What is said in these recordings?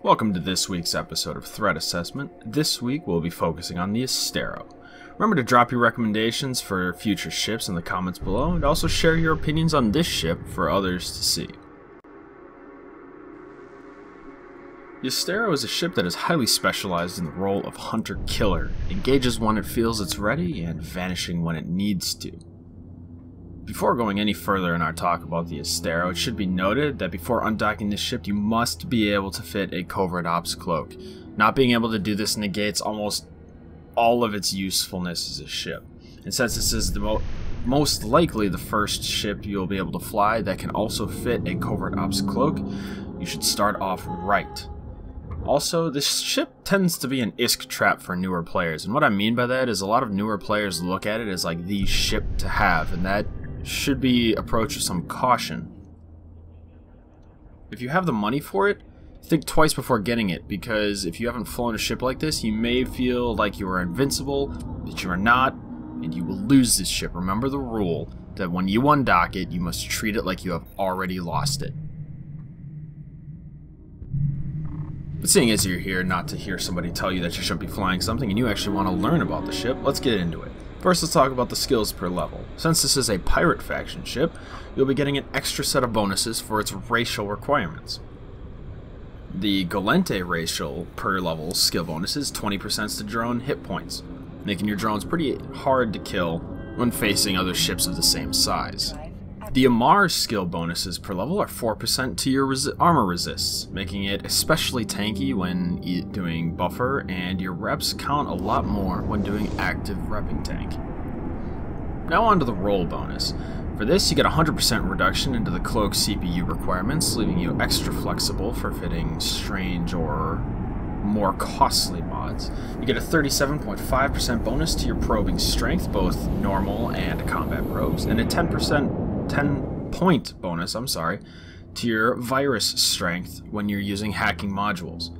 Welcome to this week's episode of Threat Assessment. This week we'll be focusing on the Astero. Remember to drop your recommendations for future ships in the comments below, and also share your opinions on this ship for others to see. The Astero is a ship that is highly specialized in the role of hunter-killer, engages when it feels it's ready, and vanishing when it needs to. Before going any further in our talk about the Astero, it should be noted that before undocking this ship, you must be able to fit a Covert Ops cloak. Not being able to do this negates almost all of its usefulness as a ship. And since this is the most likely the first ship you'll be able to fly that can also fit a Covert Ops cloak, you should start off right. Also, this ship tends to be an ISK trap for newer players, and what I mean by that is a lot of newer players look at it as like the ship to have, and that should be approached with some caution. If you have the money for it, think twice before getting it, because if you haven't flown a ship like this, you may feel like you are invincible, but you are not, and you will lose this ship. Remember the rule that when you undock it, you must treat it like you have already lost it. But seeing as you're here not to hear somebody tell you that you shouldn't be flying something and you actually want to learn about the ship, let's get into it. First, let's talk about the skills per level. Since this is a pirate faction ship, you'll be getting an extra set of bonuses for its racial requirements. The Gallente racial per level skill bonus is 20% to drone hit points, making your drones pretty hard to kill when facing other ships of the same size. The Amarr skill bonuses per level are 4% to your armor resists, making it especially tanky when doing buffer, and your reps count a lot more when doing active repping tank. Now on to the roll bonus. For this, you get a 100% reduction into the cloak CPU requirements, leaving you extra flexible for fitting strange or more costly mods. You get a 37.5% bonus to your probing strength, both normal and combat probes, and a 10-point bonus, to your virus strength when you're using hacking modules.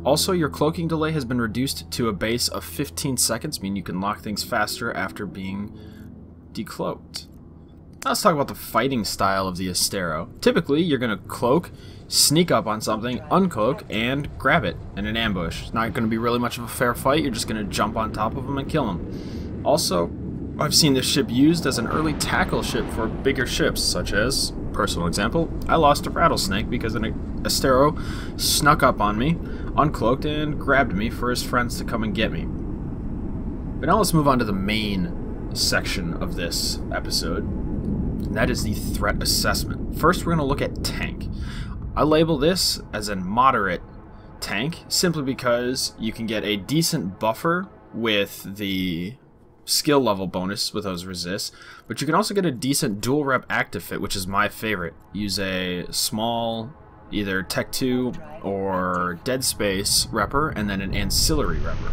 Also, your cloaking delay has been reduced to a base of 15 seconds, meaning you can lock things faster after being decloaked. Now let's talk about the fighting style of the Astero. Typically, you're going to cloak, sneak up on something, uncloak, and grab it in an ambush. It's not going to be really much of a fair fight, you're just going to jump on top of them and kill them. Also, I've seen this ship used as an early tackle ship for bigger ships, such as, personal example, I lost a rattlesnake because an Astero snuck up on me, uncloaked, and grabbed me for his friends to come and get me. But now let's move on to the main section of this episode, and that is the threat assessment. First, we're going to look at tank. I label this as a moderate tank, simply because you can get a decent buffer with the skill level bonus with those resists, but you can also get a decent dual rep active fit, which is my favorite. Use a small either Tech 2 or Dead Space repper and then an ancillary repper.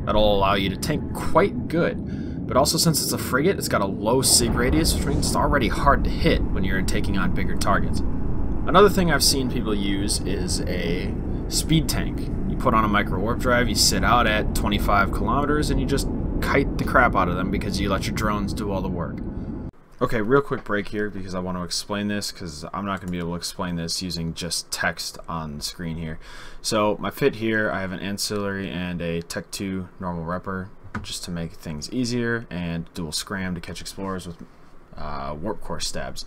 That'll allow you to tank quite good, but also since it's a frigate, it's got a low sig radius, which means it's already hard to hit when you're taking on bigger targets. Another thing I've seen people use is a speed tank. You put on a micro warp drive, you sit out at 25 kilometers, and you just kite the crap out of them because you let your drones do all the work. Okay, real quick break here because I want to explain this, because I'm not going to be able to explain this using just text on the screen here. So my fit here, I have an ancillary and a Tech 2 normal repper just to make things easier, and dual scram to catch explorers with warp core stabs.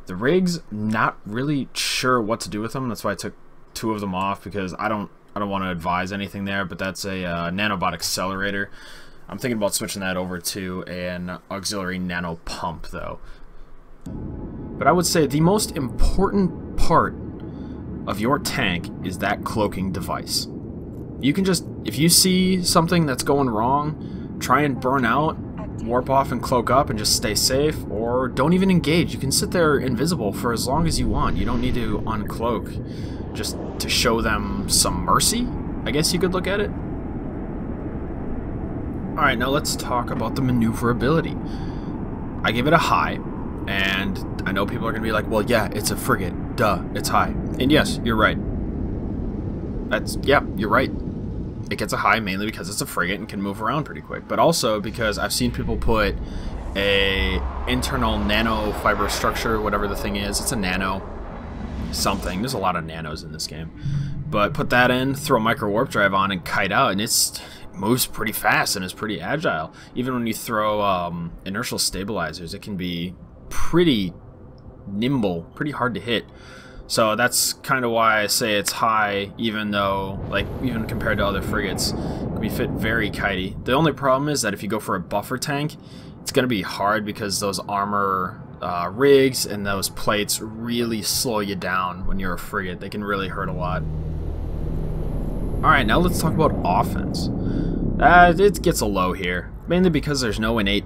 The rigs, not really sure what to do with them. That's why I took 2 of them off, because I don't want to advise anything there, but that's a nanobot accelerator. I'm thinking about switching that over to an auxiliary nano pump though. But I would say the most important part of your tank is that cloaking device. You can just, if you see something that's going wrong, try and burn out, warp off and cloak up and just stay safe, or don't even engage. You can sit there invisible for as long as you want. You don't need to uncloak just to show them some mercy, I guess you could look at it. Alright, now let's talk about the maneuverability. I give it a high, and I know people are going to be like, well, yeah, it's a frigate. Duh, it's high. And yes, you're right. Yeah, you're right. It gets a high mainly because it's a frigate and can move around pretty quick, but also because I've seen people put a internal nano fiber structure, whatever the thing is. It's a nano something. There's a lot of nanos in this game. But put that in, throw micro warp drive on, and kite out, and it moves pretty fast and is pretty agile. Even when you throw inertial stabilizers, it can be pretty nimble, pretty hard to hit. So that's kind of why I say it's high, even though, like, even compared to other frigates, it can be fit very kitey. The only problem is that if you go for a buffer tank, it's going to be hard because those armor rigs and those plates really slow you down when you're a frigate. They can really hurt a lot. Alright, now let's talk about offense. It gets a low here, mainly because there's no innate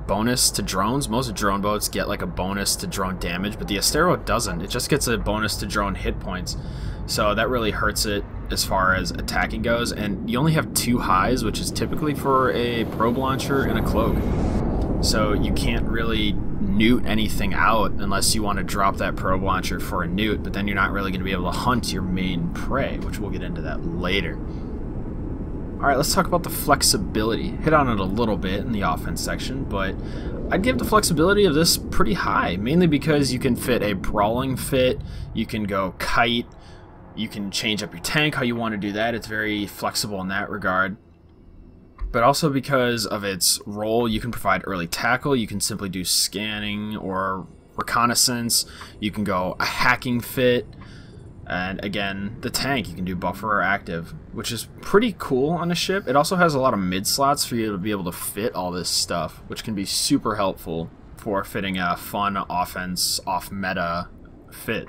bonus to drones. Most drone boats get like a bonus to drone damage, but the Astero doesn't. It just gets a bonus to drone hit points. So that really hurts it as far as attacking goes, and you only have 2 highs, which is typically for a probe launcher and a cloak. So you can't really newt anything out unless you want to drop that probe launcher for a newt, but then you're not really going to be able to hunt your main prey, which we'll get into that later. Alright, let's talk about the flexibility. Hit on it a little bit in the offense section, but I'd give the flexibility of this pretty high, mainly because you can fit a brawling fit, you can go kite, you can change up your tank how you want to do that. It's very flexible in that regard. But also because of its role, you can provide early tackle, you can simply do scanning or reconnaissance, you can go a hacking fit, and again, the tank, you can do buffer or active, which is pretty cool on a ship. It also has a lot of mid slots for you to be able to fit all this stuff, which can be super helpful for fitting a fun offense, off-meta fit.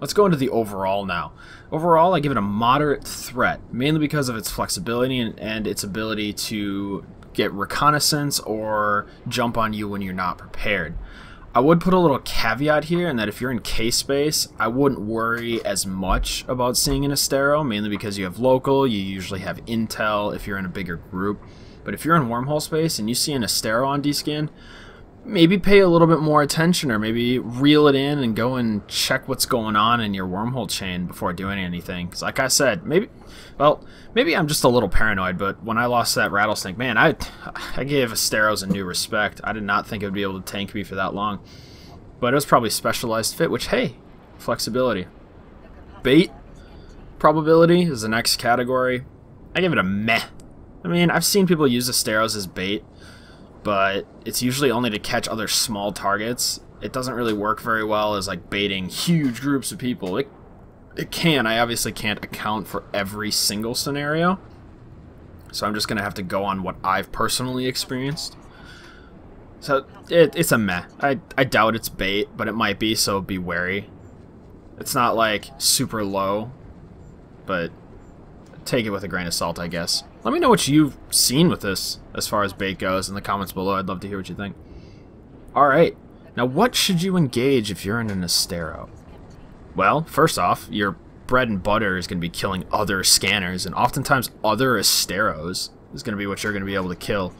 Let's go into the overall now. Overall, I give it a moderate threat, mainly because of its flexibility and its ability to get reconnaissance or jump on you when you're not prepared. I would put a little caveat here in that if you're in K-space, I wouldn't worry as much about seeing an Astero, mainly because you have local, you usually have intel if you're in a bigger group. But if you're in wormhole space and you see an Astero on D-Scan, maybe pay a little bit more attention, or maybe reel it in and go and check what's going on in your wormhole chain before doing anything. Because like I said, maybe I'm just a little paranoid, but when I lost that rattlesnake, man, I gave Asteros a new respect. I did not think it would be able to tank me for that long. But it was probably specialized fit, which, hey, flexibility. Bait probability is the next category. I give it a meh. I mean, I've seen people use Asteros as bait, but it's usually only to catch other small targets. It doesn't really work very well as like baiting huge groups of people. It can. I obviously can't account for every single scenario, so I'm just gonna have to go on what I've personally experienced. So it's a meh. I doubt it's bait, but it might be, so be wary. It's not like super low, but take it with a grain of salt, I guess. Let me know what you've seen with this as far as bait goes in the comments below. I'd love to hear what you think. Alright, now what should you engage if you're in an Astero? Well, first off, your bread and butter is going to be killing other scanners, and oftentimes other Asteros is going to be what you're going to be able to kill.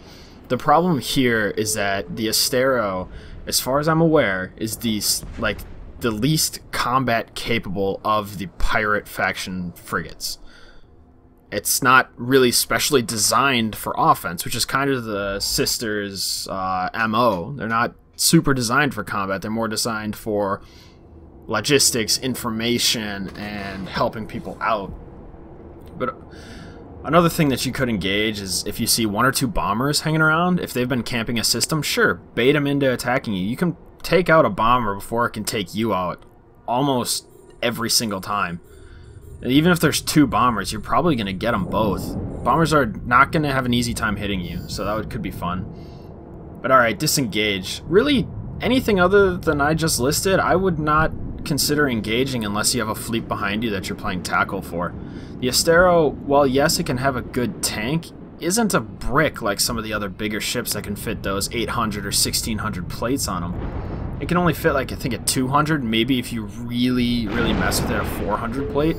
The problem here is that the Astero, as far as I'm aware, is the least combat capable of the pirate faction frigates. It's not really specially designed for offense, which is kind of the Sisters' MO. They're not super designed for combat. They're more designed for logistics, information, and helping people out. But another thing that you could engage is if you see 1 or 2 bombers hanging around, if they've been camping a system, sure, bait them into attacking you. You can take out a bomber before it can take you out almost every single time. And even if there's 2 bombers, you're probably going to get them both. Bombers are not going to have an easy time hitting you, so that could be fun. But alright, disengage. Really, anything other than I just listed, I would not consider engaging unless you have a fleet behind you that you're playing tackle for. The Astero, while yes, it can have a good tank, isn't a brick like some of the other bigger ships that can fit those 800 or 1600 plates on them. It can only fit, like, I think a 200, maybe if you really mess with it, a 400 plate.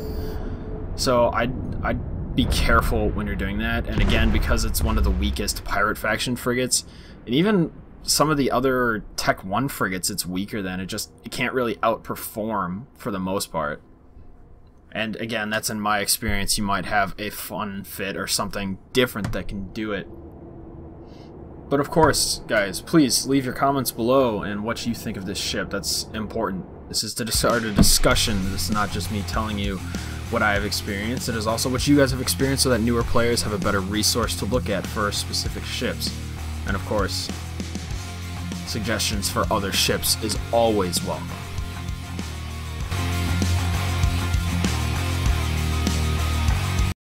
So I'd be careful when you're doing that, and again, because it's one of the weakest pirate faction frigates, and even some of the other Tech 1 frigates it's weaker than, it can't really outperform for the most part. And again, that's in my experience. You might have a fun fit or something different that can do it. But of course, guys, please leave your comments below and what you think of this ship. That's important. This is to start a discussion. This is not just me telling you what I have experienced. It is also what you guys have experienced so that newer players have a better resource to look at for specific ships. And of course, suggestions for other ships is always welcome.